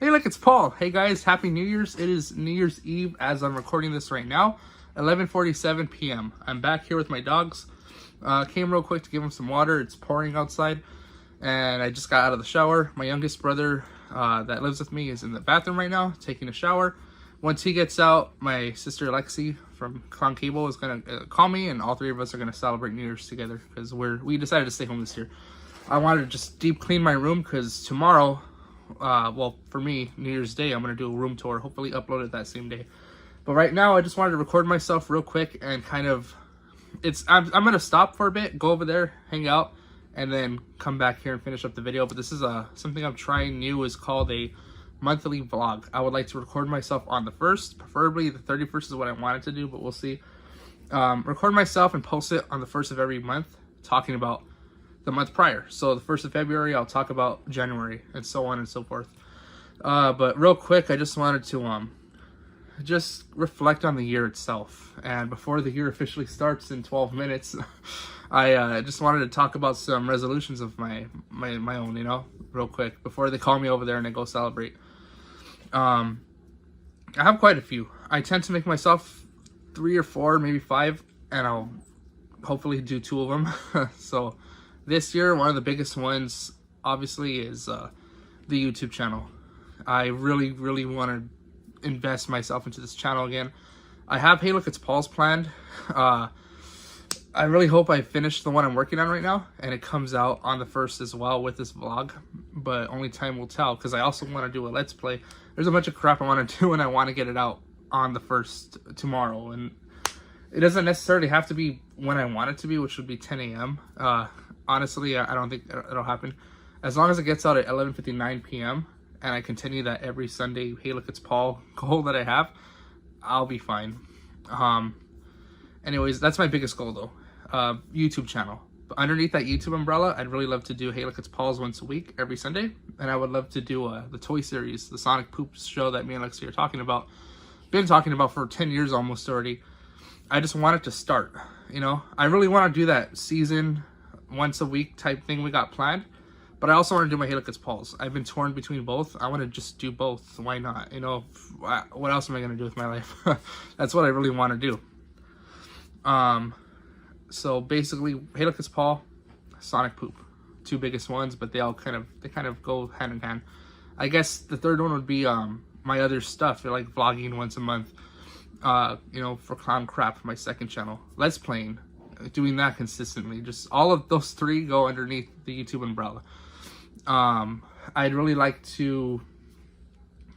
Hey, look, it's Paul. Hey guys, Happy New Year's. It is New Year's Eve as I'm recording this right now, 11:47 p.m. I'm back here with my dogs. Came real quick to give them some water. It's pouring outside, and I just got out of the shower. My youngest brother that lives with me is in the bathroom right now, taking a shower. Once he gets out, my sister Lexi from Clown Cable is gonna call me, and all three of us are gonna celebrate New Year's together because we decided to stay home this year. I wanted to just deep clean my room because tomorrow, well, for me, New Year's Day, I'm going to do a room tour, hopefully upload it that same day. But right now, I just wanted to record myself real quick and kind of, I'm going to stop for a bit, go over there, hang out, and then come back here and finish up the video. But this is something I'm trying new, is called a monthly vlog. I would like to record myself on the 1st, preferably the 31st is what I wanted to do, but we'll see. Record myself and post it on the 1st of every month, talking about the month prior. So the 1st of February, I'll talk about January, and so on and so forth. But real quick, I just wanted to just reflect on the year itself. And before the year officially starts in 12 minutes, I just wanted to talk about some resolutions of my own, you know, real quick, before they call me over there and I go celebrate. I have quite a few. I tend to make myself 3 or 4, maybe 5, and I'll hopefully do 2 of them. So this year, one of the biggest ones, obviously, is the YouTube channel. I really, really want to invest myself into this channel again. I have Hey Look It's Paul's planned. I really hope I finish the one I'm working on right now, and it comes out on the 1st as well with this vlog, but only time will tell, because I also want to do a Let's Play. There's a bunch of crap I want to do, and I want to get it out on the 1st tomorrow, and it doesn't necessarily have to be when I want it to be, which would be 10 a.m. Honestly, I don't think it'll happen. As long as it gets out at 11:59 p.m. and I continue that every Sunday, Hey Look It's Paul goal that I have, I'll be fine. Anyways, that's my biggest goal though. YouTube channel. But underneath that YouTube umbrella, I'd really love to do Hey Look It's Paul's once a week, every Sunday. And I would love to do the toy series, the Sonic Poop show that me and Lexi are talking about. Been talking about for 10 years almost already. I just want it to start, you know? I really want to do that season once a week type thing we got planned, but I also want to do my Hey Look It's Paul's. I've been torn between both. I want to just do both. Why not? You know, what else am I going to do with my life? That's what I really want to do. So basically, Hey Look It's Paul, Sonic Poop, 2 biggest ones, but they kind of go hand in hand. I guess the third one would be my other stuff, like vlogging once a month. You know, for Clown Crap, my second channel. Let's Playing, doing that consistently. Just all of those 3 go underneath the YouTube umbrella. I'd really like to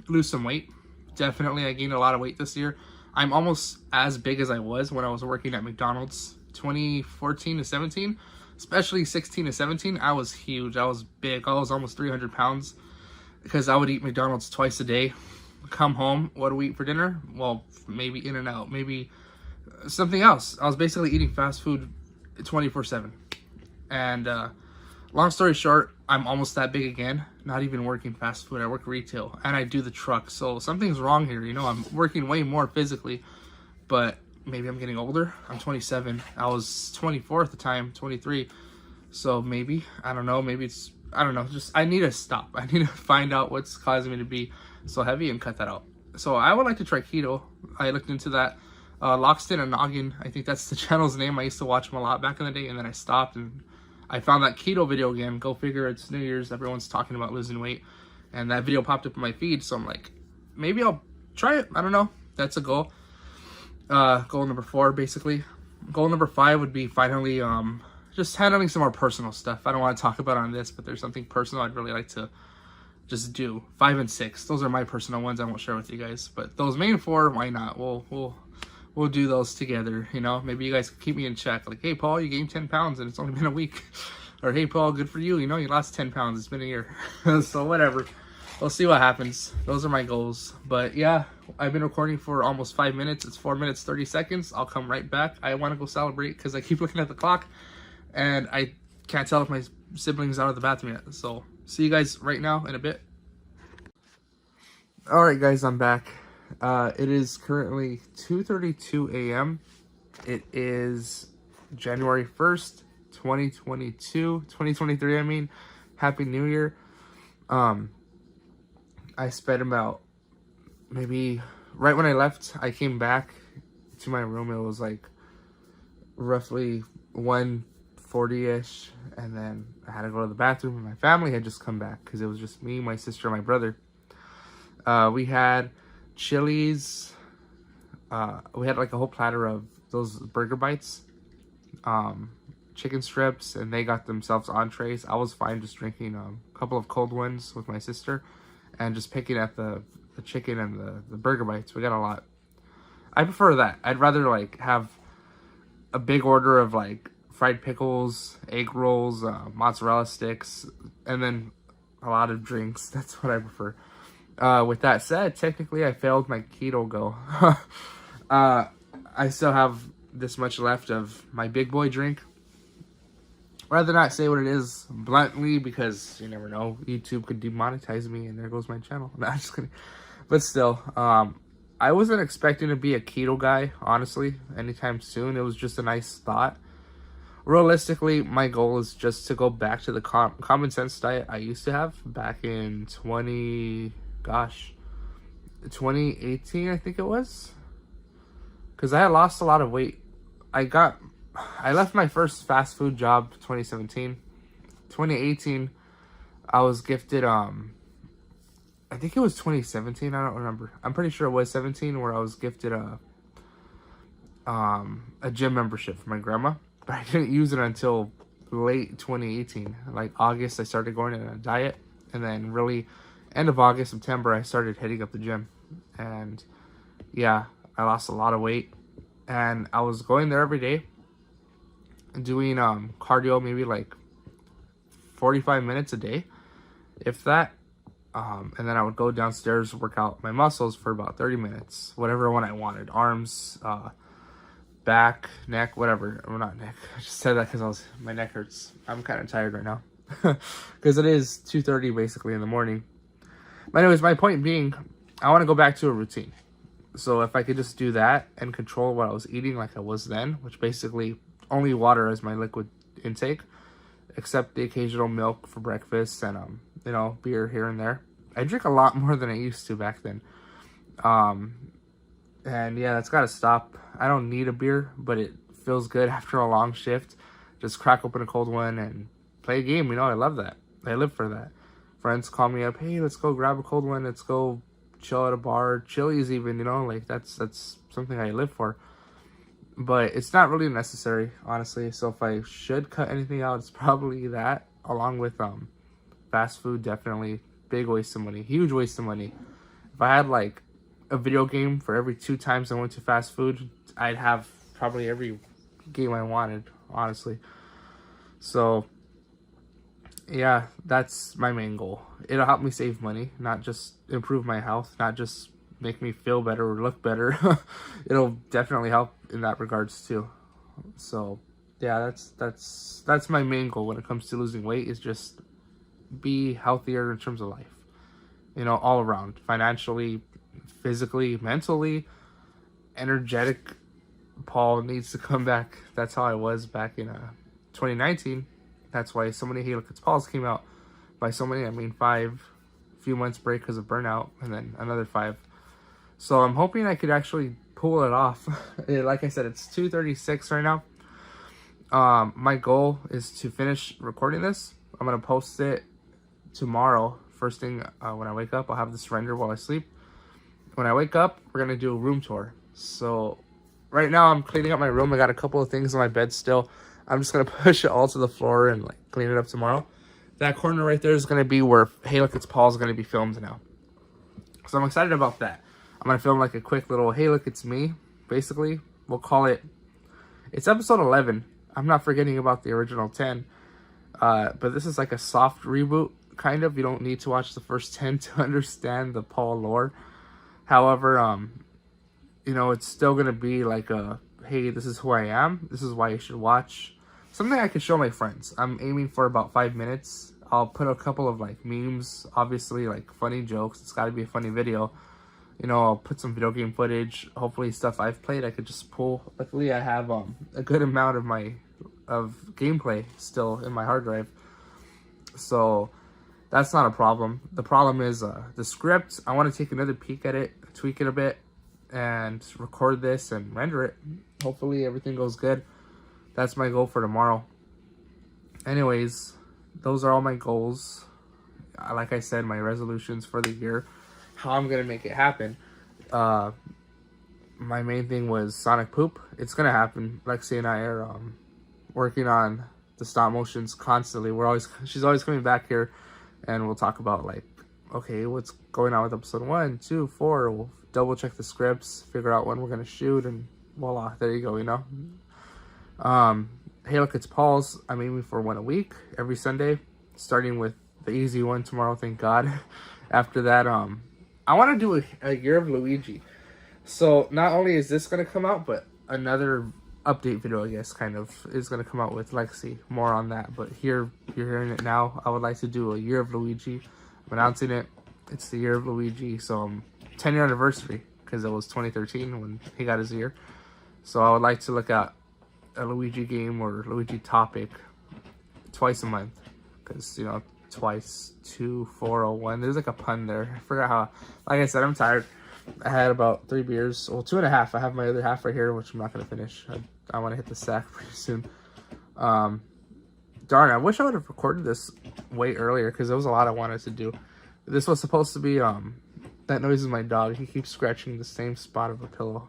lose some weight. Definitely, I gained a lot of weight this year. I'm almost as big as I was when I was working at McDonald's 2014 to 17, especially 16 to 17. I was huge. I was big. I was almost 300 pounds because I would eat McDonald's twice a day. Come home, what do we eat for dinner? Well, maybe In-N-Out, maybe something else. I was basically eating fast food 24/7. And long story short, I'm almost that big again. Not even working fast food. I work retail and I do the truck. So something's wrong here. You know, I'm working way more physically, but maybe I'm getting older. I'm 27. I was 24 at the time, 23. So maybe, I don't know, maybe it's, I don't know, just I need to stop. I need to find out what's causing me to be so heavy and cut that out. So I would like to try keto. I looked into that. Loxton and Noggin, I think that's the channel's name. I used to watch them a lot back in the day, and then I stopped, and I found that keto video again. Go figure, it's New Year's, everyone's talking about losing weight, and that video popped up in my feed, so I'm like, maybe I'll try it. I don't know. That's a goal. Goal number 4, basically. Goal number 5 would be finally just handling some more personal stuff. I don't want to talk about it on this, but there's something personal I'd really like to just do. 5 and 6, those are my personal ones. I won't share with you guys, but those main 4, why not? We'll do those together, you know? Maybe you guys can keep me in check. Like, hey, Paul, you gained 10 pounds and it's only been a week. Or, hey, Paul, good for you. You know, you lost 10 pounds. It's been a year. So, whatever. We'll see what happens. Those are my goals. But, yeah, I've been recording for almost 5 minutes. It's 4 minutes, 30 seconds. I'll come right back. I want to go celebrate because I keep looking at the clock. And I can't tell if my siblings are out of the bathroom yet. So, see you guys right now in a bit. Alright, guys, I'm back. It is currently 2:32 a.m. It is January 1st, 2023, I mean. Happy New Year. I I sped about maybe right when I left. I came back to my room. It was like roughly 1:40ish, and then I had to go to the bathroom, and my family had just come back because it was just me, my sister, and my brother. We had Chili's. We had like a whole platter of those burger bites, chicken strips, and they got themselves entrees. I was fine just drinking a couple of cold ones with my sister and just picking at the chicken and the burger bites. We got a lot. I prefer that. I'd rather like have a big order of like fried pickles, egg rolls, mozzarella sticks, and then a lot of drinks. That's what I prefer. With that said, technically I failed my keto goal. I still have this much left of my big boy drink. Rather not say what it is bluntly because you never know. YouTube could demonetize me and there goes my channel. No, I'm just kidding. But still, I wasn't expecting to be a keto guy, honestly, anytime soon. It was just a nice thought. Realistically, my goal is just to go back to the common sense diet I used to have back in 2018, I think it was. Because I had lost a lot of weight. I left my first fast food job 2017. 2018, I was gifted, I think it was 2017, I don't remember. I'm pretty sure it was 17 where I was gifted a gym membership for my grandma. But I didn't use it until late 2018. Like August, I started going on a diet. And then really, end of August, September, I started hitting up the gym. And yeah, I lost a lot of weight. And I was going there every day. Doing cardio, maybe like 45 minutes a day. If that. And then I would go downstairs, work out my muscles for about 30 minutes. Whatever one I wanted. Arms, back, neck, whatever. Or not neck. I just said that because my neck hurts. I'm kind of tired right now. Because it is 2:30 basically in the morning. But anyways, my point being, I want to go back to a routine. So if I could just do that and control what I was eating like I was then, which basically only water as my liquid intake, except the occasional milk for breakfast and, you know, beer here and there. I drink a lot more than I used to back then. And yeah, that's got to stop. I don't need a beer, but it feels good after a long shift. Just crack open a cold one and play a game. You know, I love that. I live for that. Friends call me up, hey, let's go grab a cold one. Let's go chill at a bar. Chili's even, you know, like that's something I live for. But it's not really necessary, honestly. So if I should cut anything out, it's probably that, along with fast food. Definitely big waste of money, huge waste of money. If I had like a video game for every 2 times I went to fast food, I'd have probably every game I wanted, honestly. So yeah, that's my main goal. It'll help me save money, not just improve my health, not just make me feel better or look better. It'll definitely help in that regards too. So yeah, that's my main goal when it comes to losing weight, is just be healthier in terms of life, you know, all around, financially, physically, mentally, energetic. Paul needs to come back. That's how I was back in 2019. That's why so many Hey Look It's Paul's came out. By so many, I mean 5, few months break because of burnout, and then another 5. So I'm hoping I could actually pull it off. Like I said, it's 2:36 right now. My goal is to finish recording this. I'm going to post it tomorrow. First thing when I wake up, I'll have this render while I sleep. When I wake up, we're going to do a room tour. So right now I'm cleaning up my room. I got a couple of things on my bed still. I'm just going to push it all to the floor and like clean it up tomorrow. That corner right there is going to be where Hey Look It's Paul's going to be filmed now. So I'm excited about that. I'm going to film like a quick little Hey Look It's Me, basically. We'll call it, it's episode 11. I'm not forgetting about the original 10. But this is like a soft reboot, kind of. You don't need to watch the first 10 to understand the Paul lore. However, you know, it's still going to be like a, hey, this is who I am. This is why you should watch. Something I can show my friends. I'm aiming for about 5 minutes. I'll put a couple of like memes, obviously like funny jokes. It's got to be a funny video. You know, I'll put some video game footage. Hopefully stuff I've played I could just pull. Luckily I have a good amount of gameplay still in my hard drive. So That's not a problem. The problem is the script. I want to take another peek at it, tweak it a bit, and record this and render it. Hopefully everything goes good. That's my goal for tomorrow. Anyways, those are all my goals. Like I said, my resolutions for the year. How I'm going to make it happen. My main thing was Sonic Poop. It's going to happen. Lexi and I are working on the stop motions constantly. She's always coming back here, and we'll talk about like, okay, what's going on with episode 1, 2, 4. We'll double check the scripts, figure out when we're gonna shoot, and voila, there you go. You know. Hey, look, it's Paul's. I'm aiming for one a week, every Sunday, starting with the easy one tomorrow. Thank God. After that, I want to do a year of Luigi. So not only is this gonna come out, but another update video, I guess, kind of is going to come out with Lexi. More on that, but here you're hearing it now. I would like to do a year of Luigi. I'm announcing it. It's the year of Luigi, so 10-year anniversary, because it was 2013 when he got his ear. So I would like to look at a Luigi game or Luigi topic twice a month, because, you know, twice 2 4 01. There's like a pun there. I forgot how. Like I said, I'm tired. I had about 3 beers. Well, 2.5. I have my other half right here, which I'm not going to finish. I want to hit the sack pretty soon. Darn, I wish I would have recorded this way earlier, because there was a lot I wanted to do. This was supposed to be, that noise is my dog. He keeps scratching the same spot of a pillow.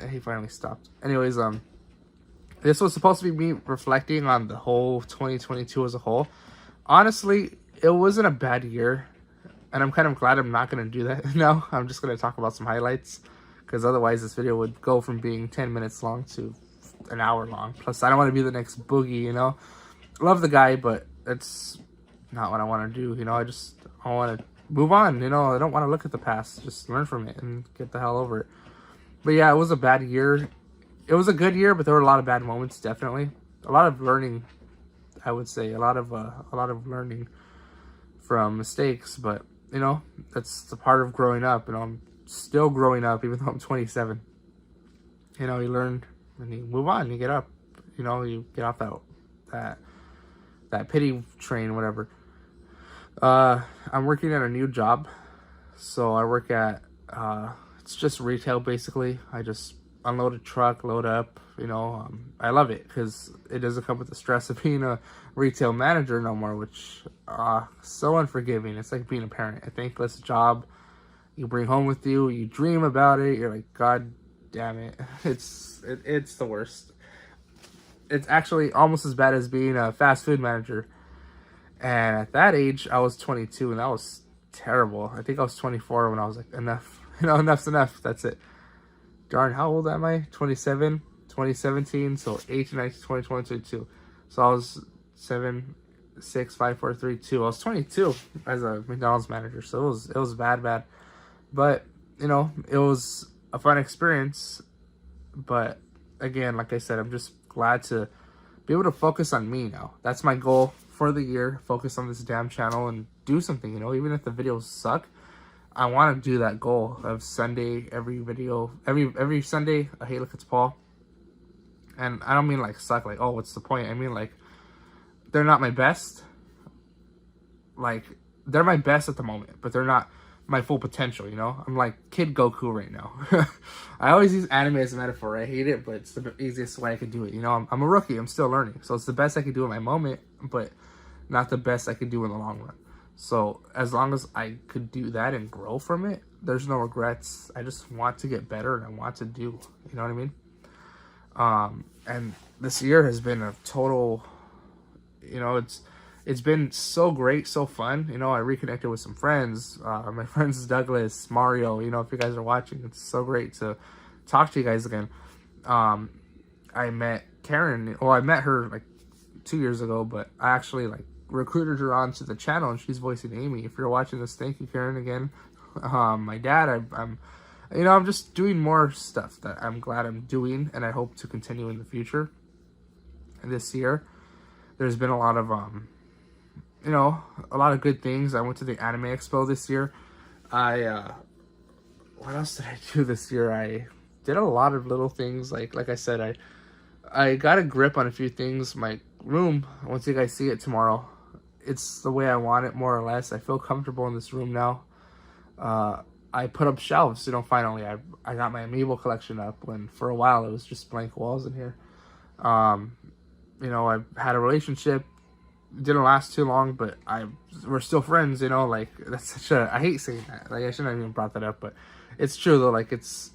He finally stopped. Anyways, this was supposed to be me reflecting on the whole 2022 as a whole. Honestly, it wasn't a bad year. And I'm kind of glad I'm not going to do that now. I'm just going to talk about some highlights, because otherwise this video would go from being 10 minutes long to an hour long. Plus, I don't want to be the next Boogie, you know. Love the guy, but it's not what I want to do, you know. I want to move on, you know. I don't want to look at the past. Just learn from it and get the hell over it. But yeah, it was a bad year. It was a good year, but there were a lot of bad moments, definitely. A lot of learning, I would say. A lot of learning from mistakes, but you know, that's the part of growing up. You know, I'm still growing up, even though I'm 27. You know, you learn and you move on. You get up. You know, you get off that pity train, whatever. I'm working at a new job. So I work at, it's just retail, basically. I just unload a truck, load up. You know, I love it, because it doesn't come with the stress of being a retail manager no more, which so unforgiving. It's like being a parent. A thankless job you bring home with you. You dream about it. You're like, God damn it. It's the worst. It's actually almost as bad as being a fast food manager. And at that age, I was 22, and that was terrible. I think I was 24 when I was like, enough. You know, enough's enough. That's it. Darn, how old am I? 27, 2017, so 18, 19, 20, 22. So I was 7, 6, 5, 4, 3, 2. I was 22 as a McDonald's manager, so it was bad. But, you know, it was a fun experience. But, again, like I said, I'm just glad to be able to focus on me now. That's my goal for the year. Focus on this damn channel and do something, you know, even if the videos suck. I want to do that goal of Sunday, every video, every Sunday, hey, look, it's Paul. And I don't mean like suck, like, oh, what's the point? I mean like, they're not my best. Like, they're my best at the moment, but they're not my full potential, you know? I'm like Kid Goku right now. I always use anime as a metaphor. I hate it, but it's the easiest way I can do it. You know, I'm a rookie. I'm still learning. So it's the best I can do in my moment, but not the best I can do in the long run. So as long as I could do that and grow from it, there's no regrets. I just want to get better, and I want to do, you know what I mean? And this year has been a total, you know, it's been so great, so fun. You know, I reconnected with some friends. My friends Douglas, Mario, you know, if you guys are watching, it's so great to talk to you guys again. I met Karen. Well, I met her like 2 years ago, but I actually like recruited her onto the channel, and she's voicing Amy. If you're watching this, thank you, Karen, again. My dad, I'm you know, I'm just doing more stuff that I'm glad I'm doing, and I hope to continue in the future. And this year, there's been a lot of, you know, a lot of good things. I went to the Anime Expo this year. What else did I do this year? I did a lot of little things. Like I said, I got a grip on a few things. My room, once you guys see it tomorrow, it's the way I want it, more or less. I feel comfortable in this room now. I put up shelves, finally. I got my amiibo collection up when for a while it was just blank walls in here. I had a relationship. It didn't last too long, but we're still friends, like, that's such a, I hate saying that. Like, I shouldn't have even brought that up, but it's true, though. Like, it's,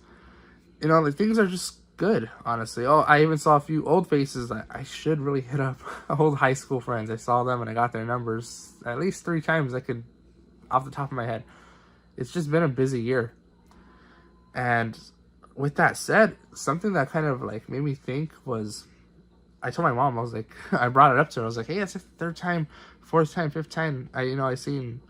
like, things are just good, honestly. Oh, I even saw a few old faces that I should really hit up. Old high school friends. I saw them and I got their numbers at least 3 times I could, off the top of my head. It's just been a busy year. And with that said, something that kind of, like, made me think was, I told my mom, I was like, I brought it up to her. I was like, hey, it's the 3rd time, 4th time, 5th time. I seen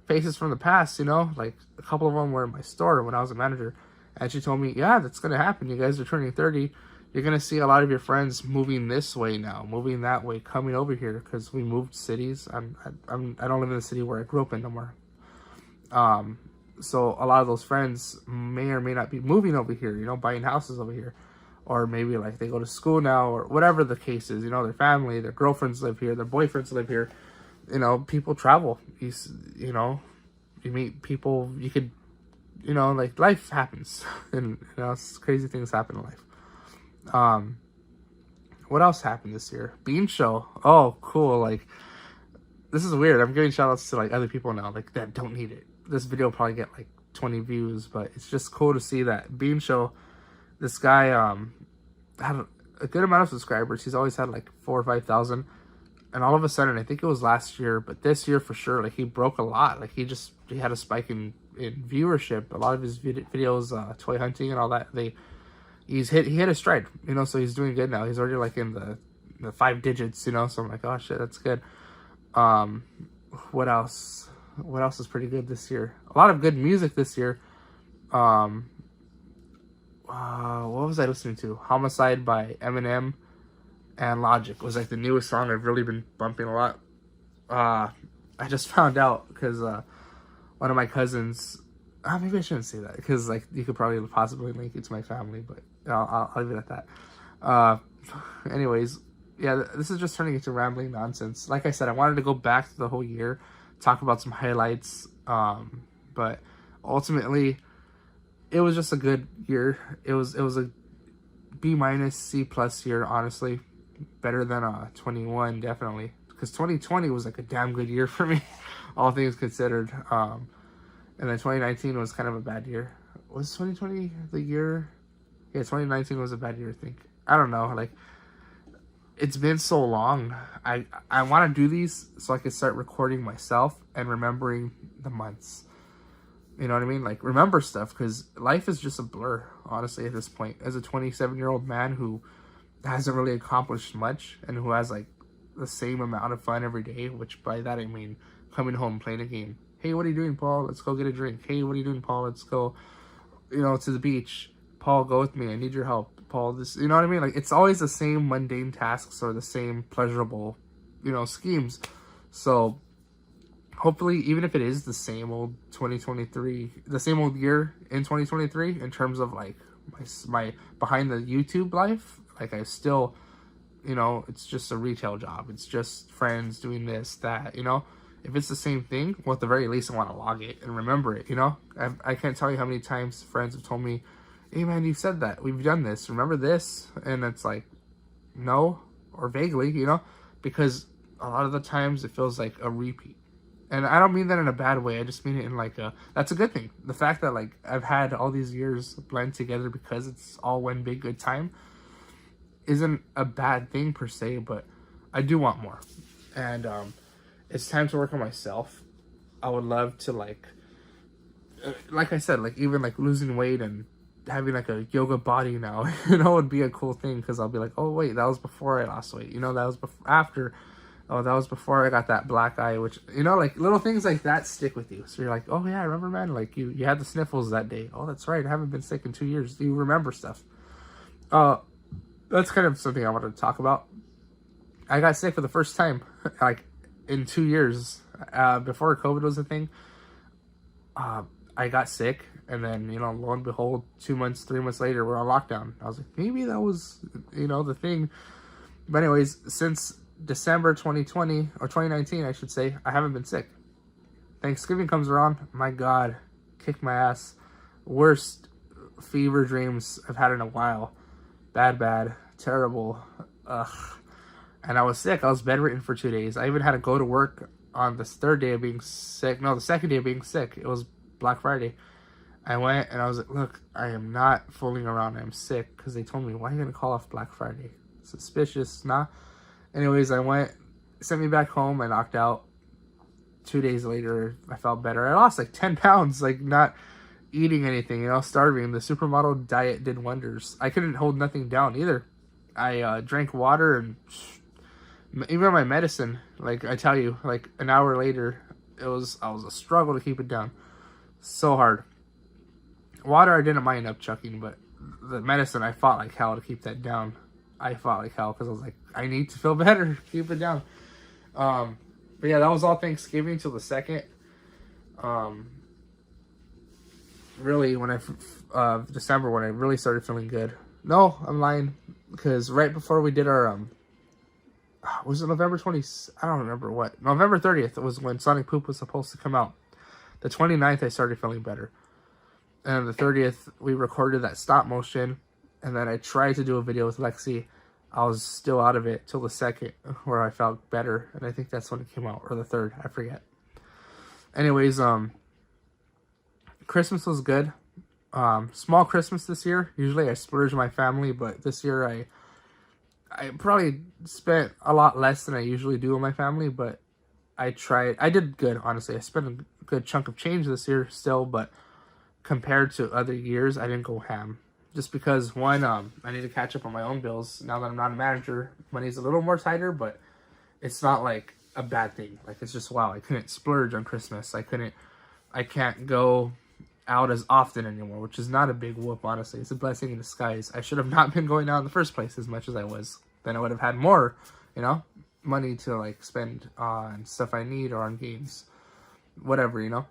faces from the past, like a couple of them were in my store when I was a manager. And she told me, yeah, that's going to happen. You guys are turning 30. You're going to see a lot of your friends moving this way now, moving that way, coming over here because we moved cities. I don't live in the city where I grew up in no more. So a lot of those friends may or may not be moving over here, buying houses over here. Or maybe, like, they go to school now, or whatever the case is. Their family, their girlfriends live here, their boyfriends live here. People travel. You meet people. You could, like, life happens. And, crazy things happen in life. What else happened this year? Bean Show. Oh, cool. Like, this is weird. I'm giving shout-outs to, like, other people now, like, that don't need it. This video will probably get, like, 20 views, but it's just cool to see that Bean Show. This guy had a good amount of subscribers. He's always had like 4,000 or 5,000, and all of a sudden, I think it was last year, but this year for sure, like, he broke a lot. Like, he had a spike in viewership. A lot of his videos, toy hunting and all that, he hit a stride. So he's doing good now. He's already like in the 5 digits. So I'm like, oh shit, that's good. What else? What else is pretty good this year? A lot of good music this year. What was I listening to? Homicide by Eminem and Logic was like the newest song I've really been bumping a lot. I just found out because one of my cousins, maybe I shouldn't say that because, like, you could probably possibly link it to my family, but I'll leave it at that. Anyways, yeah, this is just turning into rambling nonsense. Like I said, I wanted to go back to the whole year, talk about some highlights, but ultimately, it was just a good year. It was a B-, C+ year, honestly. Better than 21, definitely. Because 2020 was like a damn good year for me, all things considered. And then 2019 was kind of a bad year. Was 2020 the year? Yeah, 2019 was a bad year, I think. I don't know. Like, it's been so long. I want to do these so I can start recording myself and remembering the months. You know what I mean? Like, remember stuff, because life is just a blur, honestly, at this point. As a 27-year-old man who hasn't really accomplished much and who has, like, the same amount of fun every day, which by that I mean coming home, playing a game. Hey, what are you doing, Paul? Let's go get a drink. Hey, what are you doing, Paul? Let's go, to the beach. Paul, go with me. I need your help. Paul, this, you know what I mean? Like, it's always the same mundane tasks or the same pleasurable, schemes. So hopefully, even if it is the same old 2023, the same old year in 2023, in terms of, like, my behind the YouTube life, like, I still, it's just a retail job. It's just friends doing this, that, If it's the same thing, well, at the very least, I want to log it and remember it, I can't tell you how many times friends have told me, hey, man, you said that. We've done this. Remember this? And it's like, no, or vaguely, because a lot of the times it feels like a repeat. And I don't mean that in a bad way. I just mean it in, like, that's a good thing. The fact that, like, I've had all these years blend together because it's all one big good time isn't a bad thing per se, but I do want more. And it's time to work on myself. I would love to, like I said, like, even, like, losing weight and having, like, a yoga body now, would be a cool thing, because I'll be like, oh, wait, that was before I lost weight. That was after. Oh, that was before I got that black eye, which, like, little things like that stick with you. So you're like, oh, yeah, I remember, man, like, you had the sniffles that day. Oh, that's right, I haven't been sick in 2 years. You remember stuff. That's kind of something I wanted to talk about. I got sick for the first time, like, in 2 years. Before COVID was a thing, I got sick, and then, lo and behold, 2 months, 3 months later, we're on lockdown. I was like, maybe that was, the thing. But anyways, since December 2020, or 2019, I should say, I haven't been sick. Thanksgiving comes around, my God, kick my ass. Worst fever dreams I've had in a while. Bad, terrible. Ugh. And I was sick. I was bedridden for 2 days. I even had to go to work on the third day of being sick. No, the second day of being sick. It was Black Friday. I went and I was like, look, I am not fooling around. I'm sick. Because they told me, why are you going to call off Black Friday? Suspicious, nah. Anyways, I went, sent me back home. I knocked out. 2 days later, I felt better. I lost like 10 pounds, like not eating anything, you know, starving. The supermodel diet did wonders. I couldn't hold nothing down either. I drank water and even my medicine, like I tell you, like an hour later, I was a struggle to keep it down. So hard. Water I didn't mind upchucking, but the medicine I fought like hell to keep that down. I fought like hell because I was like, I need to feel better, keep it down. But yeah, that was all Thanksgiving till the 2nd. Really, when December, when I really started feeling good. No, I'm lying, because right before we did our was it November 20th? I don't remember what. November 30th was when Sonic Poop was supposed to come out. The 29th, I started feeling better. And the 30th, we recorded that stop motion. And then I tried to do a video with Lexi. I was still out of it till the 2nd, where I felt better. And I think that's when it came out. Or the 3rd, I forget. Anyways, Christmas was good. Small Christmas this year. Usually I splurge my family, but this year I probably spent a lot less than I usually do with my family, but I did good, honestly. I spent a good chunk of change this year still, but compared to other years, I didn't go ham. Just because, one, I need to catch up on my own bills. Now that I'm not a manager, money's a little more tighter, but it's not like a bad thing. Like, it's just, wow, I couldn't splurge on Christmas. I can't go out as often anymore, which is not a big whoop, honestly. It's a blessing in disguise. I should have not been going out in the first place as much as I was. Then I would have had more, you know, money to like spend on stuff I need or on games, whatever, you know.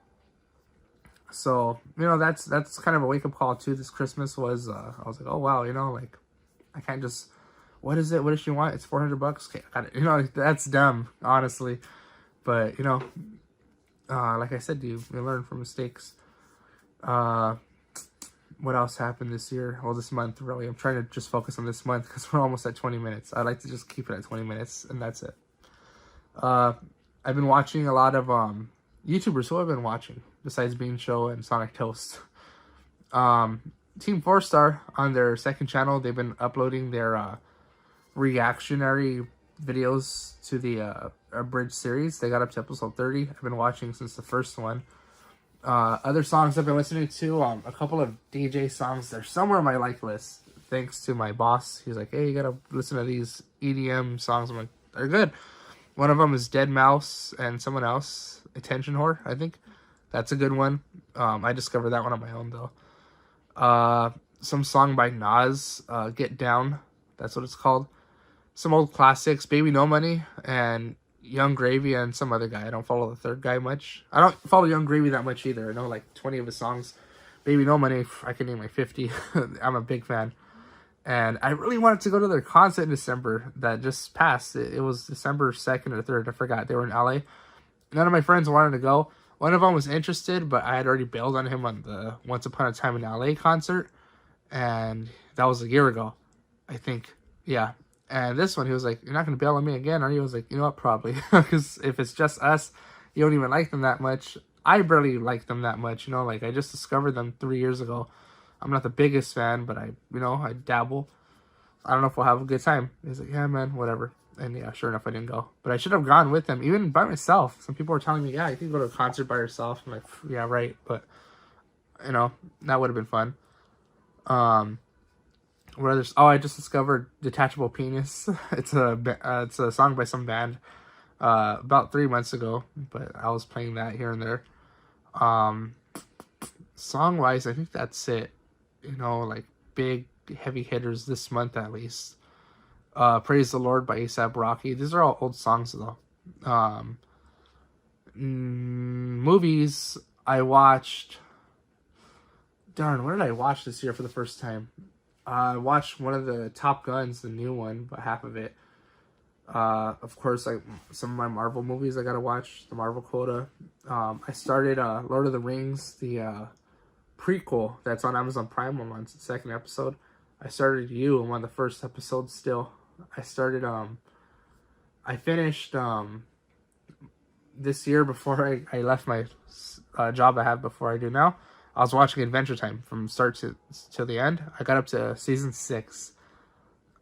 So, you know, that's kind of a wake-up call too. This Christmas was I was like, oh wow, you know, like I can't just, what is it, what does she want? It's $400. Okay, I got it. You know, like, that's dumb, honestly, but you know, like I said, you learn from mistakes. What else happened this year? Well, this month, really. I'm trying to just focus on this month because we're almost at 20 minutes. I like to just keep it at 20 minutes, and that's it. I've been watching a lot of YouTubers. Who I've been watching besides Bean Show and Sonic Toast. Team 4-Star on their second channel, they've been uploading their reactionary videos to the Abridged series. They got up to episode 30. I've been watching since the first one. Other songs I've been listening to, a couple of DJ songs. They're somewhere on my like list. Thanks to my boss. He's like, hey, you gotta listen to these EDM songs. I'm like, they're good. One of them is Dead Mouse and someone else, Attention Whore, I think. That's a good one. I discovered that one on my own, though. Some song by Nas, Get Down. That's what it's called. Some old classics, Baby No Money and Young Gravy and some other guy. I don't follow the third guy much. I don't follow Young Gravy that much either. I know like 20 of his songs. Baby No Money, I can name like 50. I'm a big fan. And I really wanted to go to their concert in December that just passed. It was December 2nd or 3rd. I forgot. They were in LA. None of my friends wanted to go. One of them was interested, but I had already bailed on him on the Once Upon a Time in LA concert. And that was a year ago, I think. Yeah. And this one, he was like, you're not going to bail on me again, are you? I was like, you know what, probably. Because if it's just us, you don't even like them that much. I barely like them that much, you know? Like, I just discovered them 3 years ago. I'm not the biggest fan, but I dabble. I don't know if we'll have a good time. He's like, yeah, man, whatever. And yeah, sure enough, I didn't go. But I should have gone with them, even by myself. Some people were telling me, yeah, you can go to a concert by yourself. I'm like, yeah, right. But, you know, that would have been fun. What others? Oh, I just discovered Detachable Penis. It's a song by some band about 3 months ago, but I was playing that here and there. Song wise, I think that's it. You know, like big heavy hitters this month at least. Praise the Lord by A$AP Rocky. These are all old songs though. Movies I watched. Darn, what did I watch this year for the first time? I watched one of the Top Guns, the new one, but half of it. Of course, like some of my Marvel movies I gotta watch, the Marvel quota. I started Lord of the Rings, the prequel that's on Amazon Prime. I'm on the second episode. I started You. I'm on the first episode still. I finished this year before I left my job I have before I do now. I was watching Adventure Time from start to the end. I got up to season 6,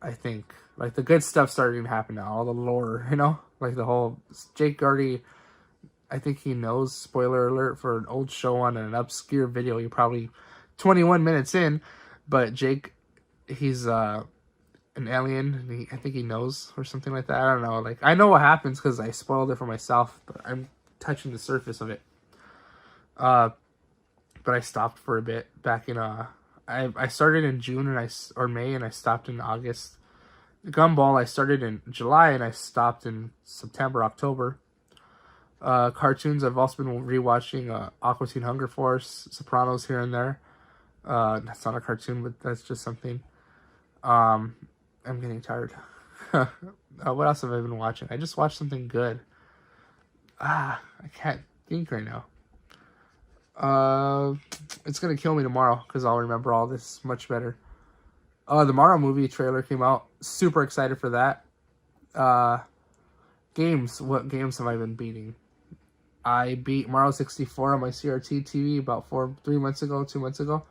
I think. Like, the good stuff starting to happen now. All the lore, you know? Like, the whole... Jake Gardy, I think he knows, spoiler alert, for an old show on an obscure video. You're probably 21 minutes in, but Jake, he's an alien, and I think he knows, or something like that. I don't know. Like, I know what happens because I spoiled it for myself, but I'm touching the surface of it. But I stopped for a bit back in... I started in June or May, and I stopped in August. Gumball, I started in July and I stopped in September, October. Cartoons, I've also been rewatching Aqua Teen Hunger Force, Sopranos here and there. That's not a cartoon, but that's just something. I'm getting tired. What else have I been watching? I just watched something good. I can't think right now. It's gonna kill me tomorrow because I'll remember all this much better. The Mario movie trailer came out. Super excited for that. Games. What games have I been beating? I beat Mario 64 on my CRT TV about 2 months ago.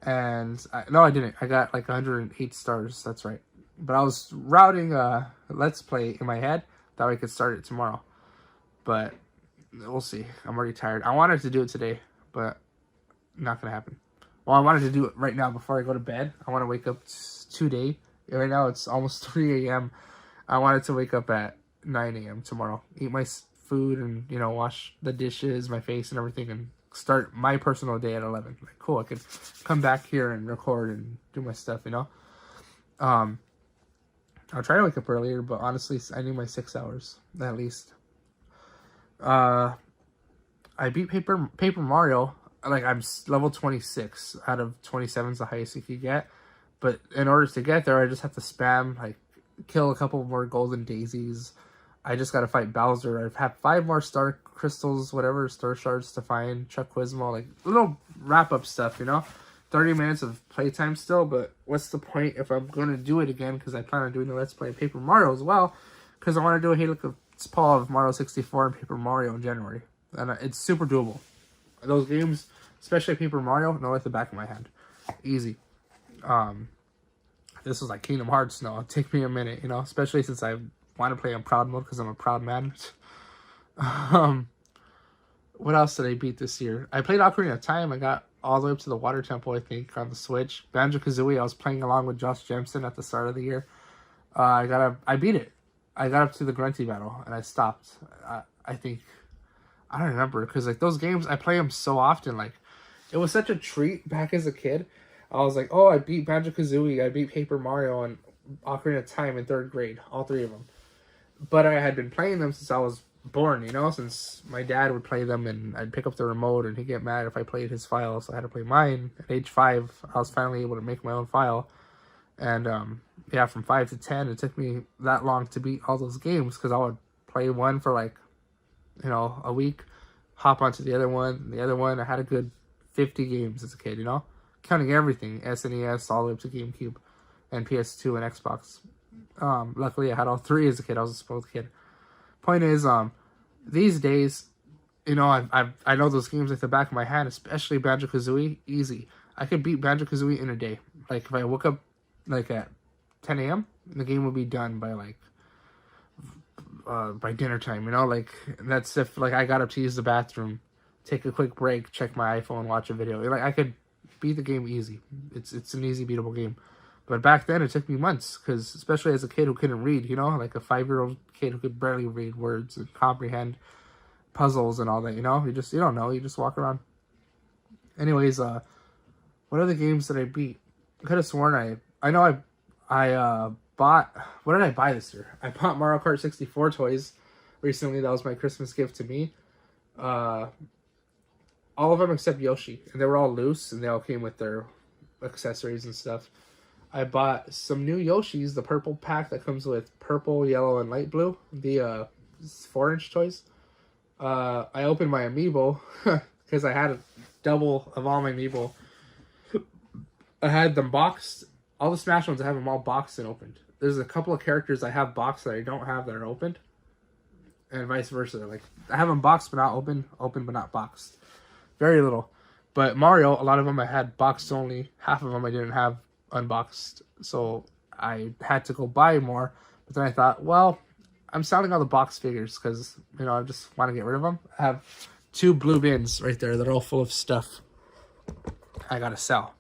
And no, I didn't. I got like 108 stars. That's right. But I was routing Let's Play in my head. That way I could start it tomorrow. But we'll see. I'm already tired. I wanted to do it today, but not going to happen. Well, I wanted to do it right now before I go to bed. I want to wake up today. Right now, it's almost 3 a.m. I wanted to wake up at 9 a.m. tomorrow. Eat my food and, you know, wash the dishes, my face and everything, and start my personal day at 11. Like, cool, I could come back here and record and do my stuff, you know? I'll try to wake up earlier, but honestly, I need my 6 hours, at least. I beat Paper Mario. Like, I'm level 26 out of 27 is the highest you could get. But in order to get there, I just have to spam, like, kill a couple more golden daisies. I just gotta fight Bowser. I've had 5 more star crystals, whatever, star shards to find. Chuck Quizmo, like, little wrap-up stuff, you know? 30 minutes of playtime still, but what's the point if I'm gonna do it again? Because I plan on doing the Let's Play Paper Mario as well. Because I want to do a Helix Paul of Mario 64 and Paper Mario in January. And it's super doable. Those games, especially Paper Mario, know at the back of my hand. Easy. This was like Kingdom Hearts. No, it'll take me a minute, you know, especially since I want to play on proud mode because I'm a proud man. What else did I beat this year? I played Ocarina of Time. I got all the way up to the Water Temple, I think, on the Switch. Banjo-Kazooie, I was playing along with Josh Jemison at the start of the year. I beat it. I got up to the Grunty battle, and I stopped. I think... I don't remember, because, like, those games, I play them so often. Like, it was such a treat back as a kid. I was like, oh, I beat Banjo-Kazooie, I beat Paper Mario, and Ocarina of Time in 3rd grade. All 3 of them. But I had been playing them since I was born, you know? Since my dad would play them, and I'd pick up the remote, and he'd get mad if I played his file, so I had to play mine. At age 5, I was finally able to make my own file. And, yeah, from 5 to 10, it took me that long to beat all those games, because I would play one for, like, you know, a week, hop onto the other one. I had a good 50 games as a kid, you know? Counting everything, SNES, all the way up to GameCube, and PS2 and Xbox. Luckily, I had all 3 as a kid. I was a spoiled kid. Point is, these days, you know, I know those games like the back of my hand, especially Banjo-Kazooie, easy. I could beat Banjo-Kazooie in a day. Like, if I woke up, like, at 10 a.m., the game would be done by, like, by dinner time, you know? Like, that's if, like, I got up to use the bathroom, take a quick break, check my iPhone, watch a video. Like, I could beat the game easy. It's an easy beatable game. But back then, it took me months, because especially as a kid who couldn't read, you know? Like a 5-year-old kid who could barely read words and comprehend puzzles and all that, you know? You don't know. You just walk around. Anyways, what other games did I beat? I could have sworn I know I bought... What did I buy this year? I bought Mario Kart 64 toys recently. That was my Christmas gift to me. All of them except Yoshi. And they were all loose, and they all came with their accessories and stuff. I bought some new Yoshis, the purple pack that comes with purple, yellow, and light blue. The 4-inch toys. I opened my amiibo because I had a double of all my amiibo. I had them boxed. All the Smash ones, I have them all boxed and opened. There's a couple of characters I have boxed that I don't have that are opened. And vice versa. Like, I have them boxed but not open, open but not boxed. Very little. But Mario, a lot of them I had boxed only. Half of them I didn't have unboxed. So I had to go buy more. But then I thought, well, I'm selling all the box figures because, you know, I just want to get rid of them. I have 2 blue bins right there that are all full of stuff I gotta sell.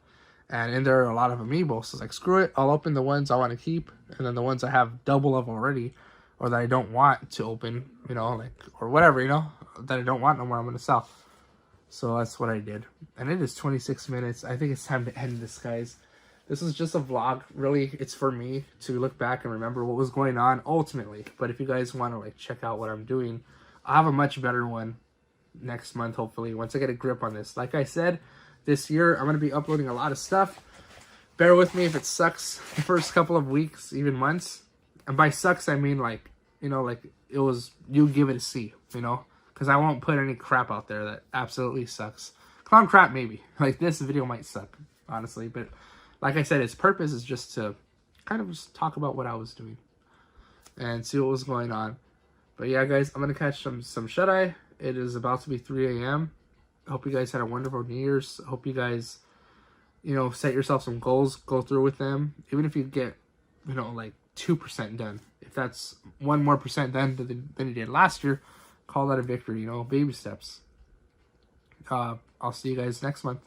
And in there are a lot of amiibo. So it's like, screw it. I'll open the ones I want to keep. And then the ones I have double of already, or that I don't want to open, you know, like, or whatever, you know, that I don't want no more, I'm going to sell. So that's what I did. And it is 26 minutes. I think it's time to end this, guys. This is just a vlog. Really, it's for me to look back and remember what was going on ultimately. But if you guys want to, like, check out what I'm doing, I'll have a much better one next month, hopefully, once I get a grip on this. Like I said, this year, I'm going to be uploading a lot of stuff. Bear with me if it sucks the first couple of weeks, even months. And by sucks, I mean, like, you know, like, it was, you give it a C, you know? Because I won't put any crap out there that absolutely sucks. Clown crap, maybe. Like, this video might suck, honestly. But, like I said, its purpose is just to kind of just talk about what I was doing. And see what was going on. But, yeah, guys, I'm going to catch some shut-eye. It is about to be 3 a.m. I hope you guys had a wonderful New Year's. I hope you guys, you know, set yourself some goals. Go through with them. Even if you get, you know, like 2% done. If that's 1% more done than you did last year, call that a victory, you know, baby steps. I'll see you guys next month.